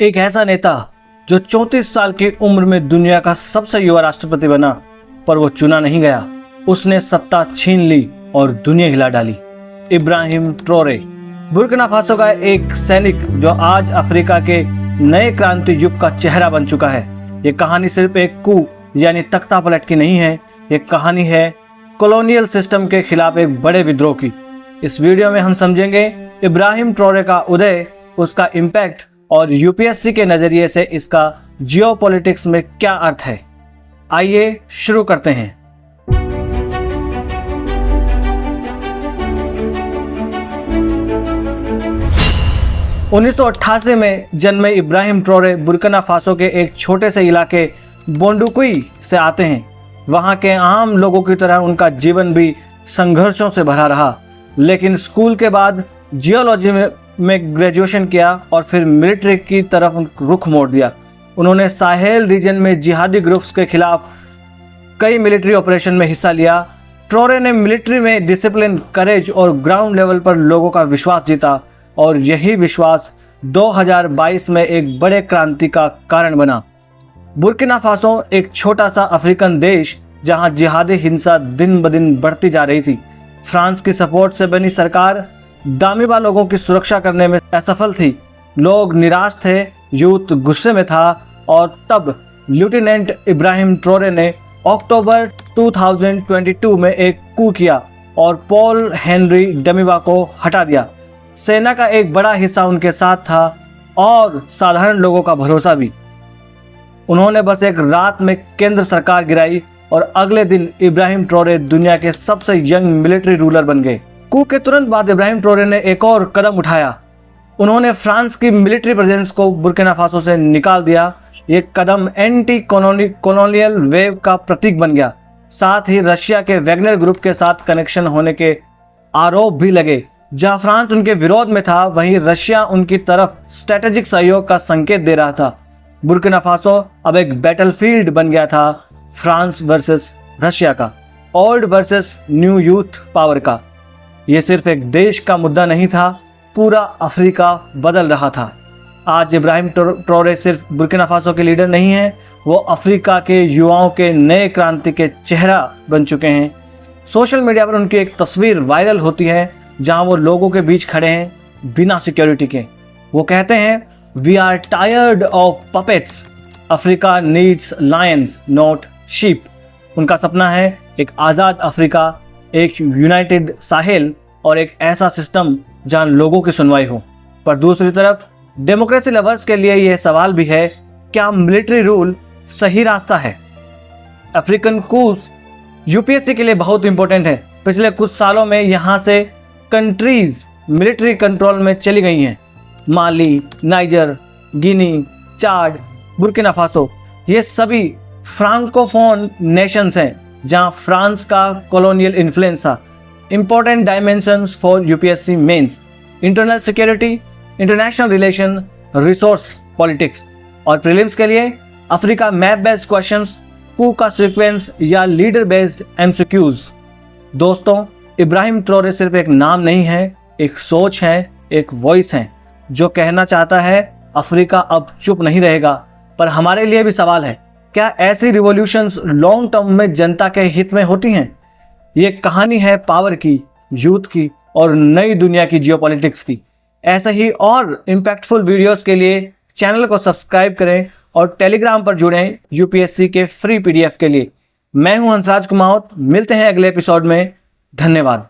एक ऐसा नेता जो 34 साल की उम्र में दुनिया का सबसे युवा राष्ट्रपति बना, पर वो चुना नहीं गया। उसने सत्ता छीन ली और दुनिया हिला डाली। इब्राहिम ट्रोरे, बुर्किना फासो का एक सैनिक जो आज अफ्रीका के नए क्रांति युग का चेहरा बन चुका है। ये कहानी सिर्फ एक कू यानी तख्ता पलट की नहीं है, ये कहानी है कॉलोनियल सिस्टम के खिलाफ एक बड़े विद्रोह की। इस वीडियो में हम समझेंगे इब्राहिम ट्रोरे का उदय, उसका इम्पैक्ट और यूपीएससी के नज़रिए से इसका जियोपॉलिटिक्स में क्या अर्थ है। आइए शुरू करते हैं। उन्नीस में जन्मे इब्राहिम ट्रोरे बुर्किना फासो के एक छोटे से इलाके बोंडुकुई से आते हैं। वहाँ के आम लोगों की तरह उनका जीवन भी संघर्षों से भरा रहा, लेकिन स्कूल के बाद जियोलॉजी में ग्रेजुएशन किया और फिर मिलिट्री की तरफ रुख मोड़ दिया। उन्होंने साहेल रीजन में जिहादी ग्रुप्स के खिलाफ कई मिलिट्री ऑपरेशन में हिस्सा लिया। ट्रोरे ने मिलिट्री में डिसिप्लिन, करेज और ग्राउंड लेवल पर लोगों का विश्वास जीता और यही विश्वास 2022 में एक बड़े क्रांति का कारण बना। बुर्किना फासो एक छोटा सा अफ्रीकन देश जहां जिहादी हिंसा दिन ब दिन बढ़ती जा रही थी। फ्रांस की सपोर्ट से बनी सरकार दामिबा लोगों की सुरक्षा करने में असफल थी। लोग निराश थे, यूथ गुस्से में था और तब लेफ्टिनेंट इब्राहिम ट्रोरे ने अक्टूबर 2022 में एक कू किया और पॉल हेनरी दामिबा को हटा दिया। सेना का एक बड़ा हिस्सा उनके साथ था और साधारण लोगों का भरोसा भी। उन्होंने बस एक रात में केंद्र सरकार गिराई और अगले दिन इब्राहिम ट्रोरे दुनिया के सबसे यंग मिलिट्री रूलर बन गए। कू के तुरंत बाद इब्राहिम ट्रोरे ने एक और कदम उठाया। उन्होंने फ्रांस की मिलिट्री प्रेजेंस को बुर्किना फासो से निकाल दिया। ये कदम एंटी कॉलोनियल वेव का प्रतीक बन गया। साथ ही रशिया के वैगनर ग्रुप के साथ कनेक्शन होने के आरोप भी लगे। जहां फ्रांस उनके विरोध में था, वहीं रशिया उनकी तरफ स्ट्रेटेजिक सहयोग का संकेत दे रहा था। बुर्किना फासो अब एक बैटलफील्ड बन गया था, फ्रांस वर्सेस रशिया का, old versus new youth power का। यह सिर्फ एक देश का मुद्दा नहीं था, पूरा अफ्रीका बदल रहा था। आज इब्राहिम ट्रोरे सिर्फ बुर्किना फासो के लीडर नहीं हैं, वो अफ्रीका के युवाओं के नए क्रांति के चेहरा बन चुके हैं। सोशल मीडिया पर उनकी एक तस्वीर वायरल होती है जहां वो लोगों के बीच खड़े हैं बिना सिक्योरिटी के। वो कहते हैं, we are tired of puppets, Africa needs lions not sheep. उनका सपना है एक आज़ाद अफ्रीका, एक यूनाइटेड साहेल और एक ऐसा सिस्टम जहां लोगों की सुनवाई हो। पर दूसरी तरफ डेमोक्रेसी लवर्स के लिए यह सवाल भी है, क्या मिलिट्री रूल सही रास्ता है? अफ्रीकन कूस यूपीएससी के लिए बहुत इंपॉर्टेंट है। पिछले कुछ सालों में यहाँ से कंट्रीज मिलिट्री कंट्रोल में चली गई हैं। Mali, Niger, Guinea, Chad, Burkina Faso, ये सभी फ्रांकोफोन नेशंस हैं जहां फ्रांस का कॉलोनियल इन्फ्लुएंस था। Important dimensions for UPSC mains: internal security, international relation, resource politics. और प्रीलिम्स के लिए Africa map based questions, coup का सीक्वेंस या लीडर बेस्ड एमसीक्यूज। दोस्तों, इब्राहिम ट्रोरे सिर्फ एक नाम नहीं है, एक सोच है, एक वॉइस है जो कहना चाहता है अफ्रीका अब चुप नहीं रहेगा। पर हमारे लिए भी सवाल है, क्या ऐसी रिवॉल्यूशंस लॉन्ग टर्म में जनता के हित में होती हैं? ये कहानी है पावर की, यूथ की और नई दुनिया की जियोपॉलिटिक्स की। ऐसे ही और इम्पैक्टफुल वीडियोस के लिए चैनल को सब्सक्राइब करें और टेलीग्राम पर जुड़ें यूपीएससी के फ्री पीडीएफ के लिए। मैं हूं हंसराज कुमावत, मिलते हैं अगले एपिसोड में। धन्यवाद।